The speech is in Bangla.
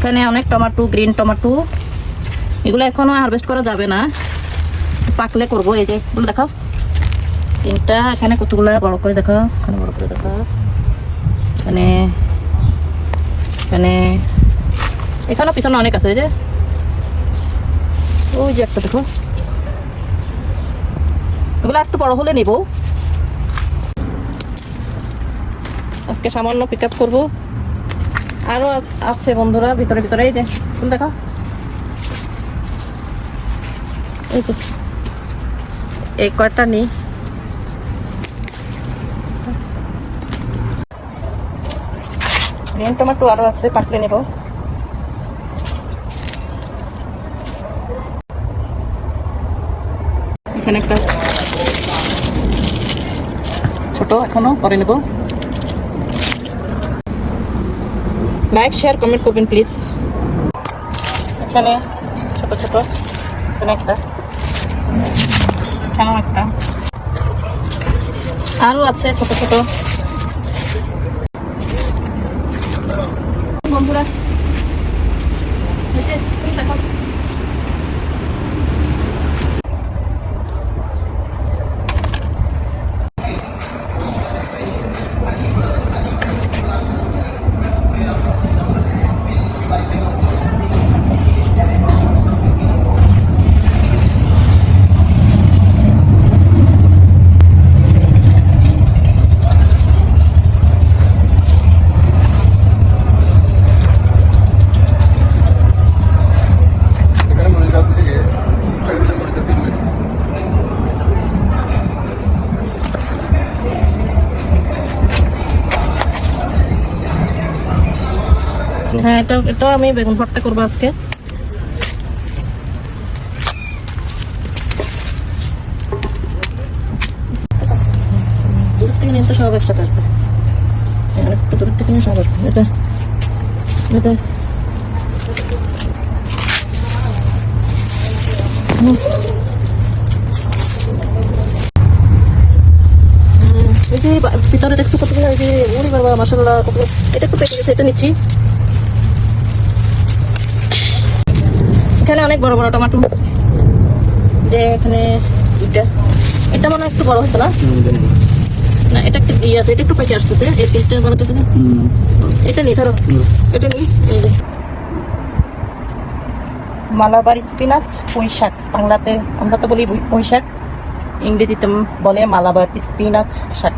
এখানে অনেক টমেটো, গ্রিন টমেটো, এগুলো এখনো হারভেস্ট করা যাবে না, পাকলে করবো। এই যে এগুলো দেখাও, তিনটা এখানে কতগুলো বড় করে দেখাও, এখানে বড় করে দেখাও, এখানে এখানে এখানেও পিছনে অনেক আছে। এই যে ওই যে একটা দেখো, এগুলো একটু বড় হলে নিব। আজকে সামান্য পিক আপ করবো। আরো আছে বন্ধুরা ভিতরে ভিতরে। এই যে ফুল দেখো, এই তো এই কয়টা নেই। গ্রিন টমেটো আরো আছে, পাকলে নেব। এখানে একটা ছোট, এখনো পরে নেব। লাইক শেয়ার কমেন্ট করবেন প্লিজ। এখানে ছোট ছোট, এখানে একটা, এখানেও একটা, আরো আছে ছোট ছোট। বন্ধুরা দেখো, হ্যাঁ এটা আমি বেগুন ভর্তা করবো আজকে। দূর থেকে নিয়ে তো সব একসাথে আসবে, একটু দূর থেকে নিয়ে সব আসবে। এটা এটা ভিতরে দেখছো কতগুলো, এই যে ওরে বাবা মাশাআল্লাহ কতগুলো। এটা একটু পেকে গেছে, এটা নিচ্ছি। এখানে অনেক বড় বড় টমেটো, যে এখানে দুইটা, এটা মনে হয় একটু বড় হতো না, না এটা একটু ইয়ে আছে, এটা একটু পেকে আসতেছে। এই তিনটা বড় তো, এটা নিই ধরো, এটা নিই। এই যে মালাবার স্পিনাচ, পুঁই শাক, বাংলাতে আমরা তো বলি পুঁই শাক, ইংরেজিতে বলে মালাবার স্পিনাচ শাক।